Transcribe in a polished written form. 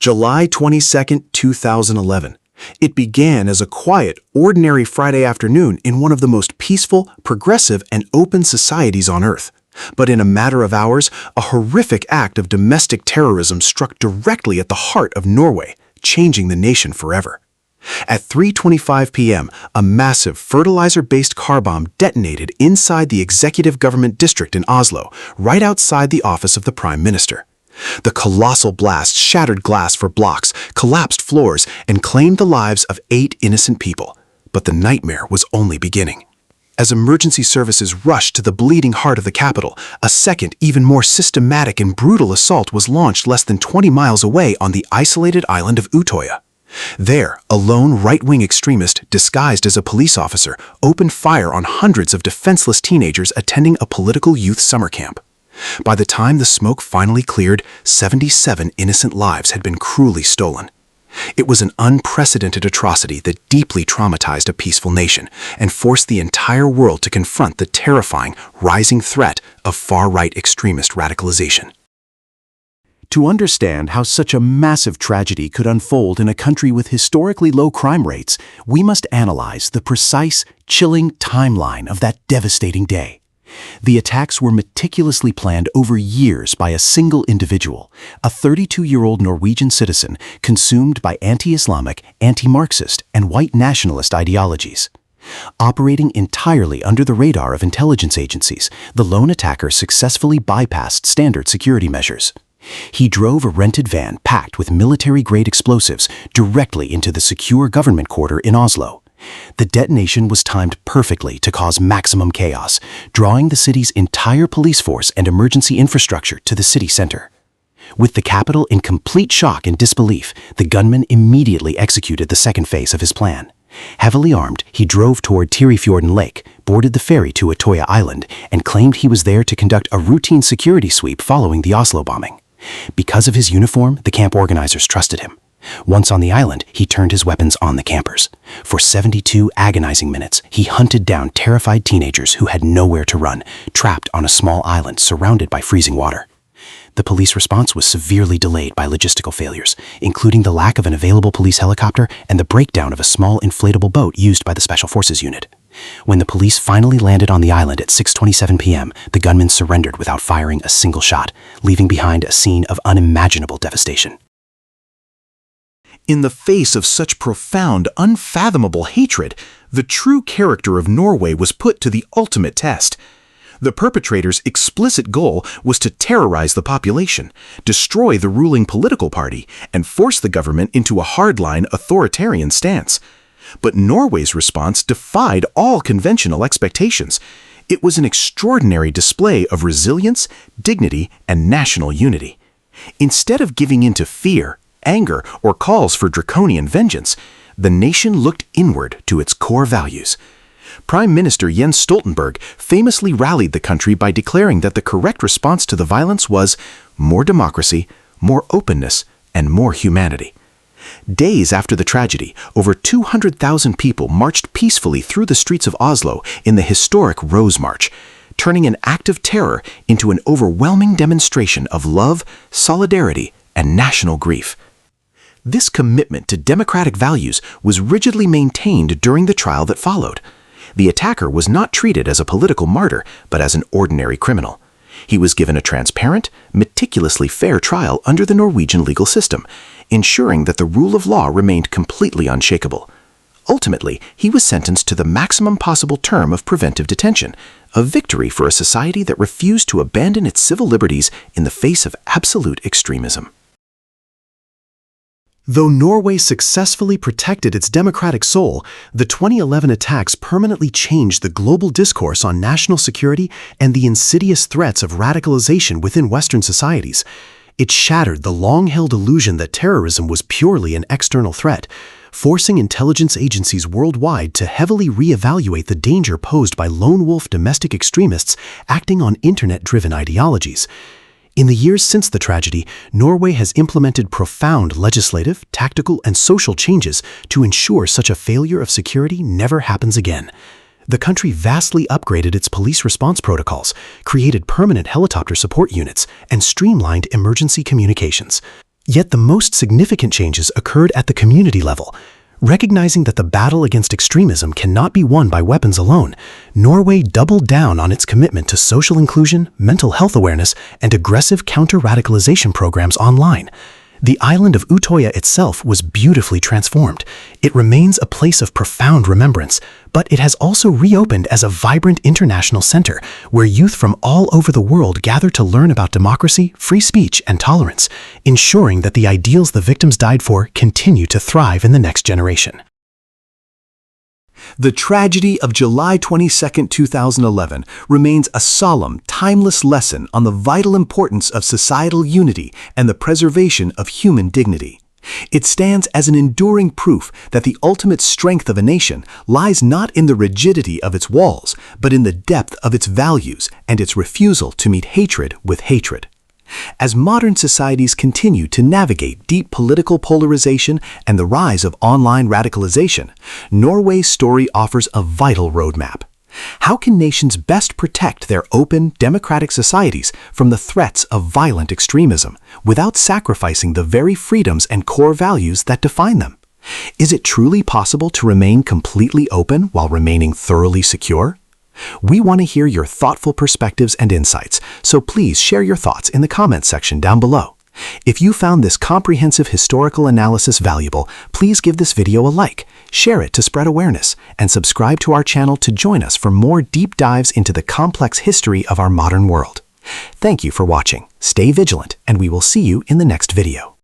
July 22, 2011. It began as a quiet, ordinary Friday afternoon in one of the most peaceful, progressive, and open societies on Earth. But in a matter of hours, a horrific act of domestic terrorism struck directly at the heart of Norway, changing the nation forever. At 3:25 p.m., a massive fertilizer-based car bomb detonated inside the executive government district in Oslo, right outside the office of the Prime Minister. The colossal blast shattered glass for blocks, collapsed floors, and claimed the lives of 8 innocent people. But the nightmare was only beginning. As emergency services rushed to the bleeding heart of the capital, a second, even more systematic and brutal assault was launched less than 20 miles away on the isolated island of Utoya. There, a lone right-wing extremist, disguised as a police officer, opened fire on hundreds of defenseless teenagers attending a political youth summer camp. By the time the smoke finally cleared, 77 innocent lives had been cruelly stolen. It was an unprecedented atrocity that deeply traumatized a peaceful nation and forced the entire world to confront the terrifying, rising threat of far-right extremist radicalization. To understand how such a massive tragedy could unfold in a country with historically low crime rates, we must analyze the precise, chilling timeline of that devastating day. The attacks were meticulously planned over years by a single individual, a 32-year-old Norwegian citizen consumed by anti-Islamic, anti-Marxist, and white nationalist ideologies. Operating entirely under the radar of intelligence agencies, the lone attacker successfully bypassed standard security measures. He drove a rented van packed with military-grade explosives directly into the secure government quarter in Oslo. The detonation was timed perfectly to cause maximum chaos, drawing the city's entire police force and emergency infrastructure to the city center. With the capital in complete shock and disbelief, the gunman immediately executed the second phase of his plan. Heavily armed, he drove toward Tyrifjorden Lake, boarded the ferry to Utoya Island, and claimed he was there to conduct a routine security sweep following the Oslo bombing. Because of his uniform, the camp organizers trusted him. Once on the island, he turned his weapons on the campers. For 72 agonizing minutes, he hunted down terrified teenagers who had nowhere to run, trapped on a small island surrounded by freezing water. The police response was severely delayed by logistical failures, including the lack of an available police helicopter and the breakdown of a small inflatable boat used by the Special Forces unit. When the police finally landed on the island at 6:27 p.m., the gunman surrendered without firing a single shot, leaving behind a scene of unimaginable devastation. In the face of such profound, unfathomable hatred, the true character of Norway was put to the ultimate test. The perpetrators' explicit goal was to terrorize the population, destroy the ruling political party, and force the government into a hardline authoritarian stance. But Norway's response defied all conventional expectations. It was an extraordinary display of resilience, dignity, and national unity. Instead of giving in to fear, anger, or calls for draconian vengeance, the nation looked inward to its core values. Prime Minister Jens Stoltenberg famously rallied the country by declaring that the correct response to the violence was more democracy, more openness, and more humanity. Days after the tragedy, over 200,000 people marched peacefully through the streets of Oslo in the historic Rose March, turning an act of terror into an overwhelming demonstration of love, solidarity, and national grief. This commitment to democratic values was rigidly maintained during the trial that followed. The attacker was not treated as a political martyr, but as an ordinary criminal. He was given a transparent, meticulously fair trial under the Norwegian legal system, ensuring that the rule of law remained completely unshakable. Ultimately, he was sentenced to the maximum possible term of preventive detention, a victory for a society that refused to abandon its civil liberties in the face of absolute extremism. Though Norway successfully protected its democratic soul, the 2011 attacks permanently changed the global discourse on national security and the insidious threats of radicalization within Western societies. It shattered the long-held illusion that terrorism was purely an external threat, forcing intelligence agencies worldwide to heavily reevaluate the danger posed by lone wolf domestic extremists acting on internet-driven ideologies. In the years since the tragedy, Norway has implemented profound legislative, tactical, and social changes to ensure such a failure of security never happens again. The country vastly upgraded its police response protocols, created permanent helicopter support units, and streamlined emergency communications. Yet the most significant changes occurred at the community level. Recognizing that the battle against extremism cannot be won by weapons alone, Norway doubled down on its commitment to social inclusion, mental health awareness, and aggressive counter-radicalization programs online. The island of Utoya itself was beautifully transformed. It remains a place of profound remembrance, but it has also reopened as a vibrant international center where youth from all over the world gather to learn about democracy, free speech, and tolerance, ensuring that the ideals the victims died for continue to thrive in the next generation. The tragedy of July 22, 2011 remains a solemn, timeless lesson on the vital importance of societal unity and the preservation of human dignity. It stands as an enduring proof that the ultimate strength of a nation lies not in the rigidity of its walls, but in the depth of its values and its refusal to meet hatred with hatred. As modern societies continue to navigate deep political polarization and the rise of online radicalization, Norway's story offers a vital roadmap. How can nations best protect their open, democratic societies from the threats of violent extremism without sacrificing the very freedoms and core values that define them? Is it truly possible to remain completely open while remaining thoroughly secure? We want to hear your thoughtful perspectives and insights, so please share your thoughts in the comments section down below. If you found this comprehensive historical analysis valuable, please give this video a like, share it to spread awareness, and subscribe to our channel to join us for more deep dives into the complex history of our modern world. Thank you for watching. Stay vigilant, and we will see you in the next video.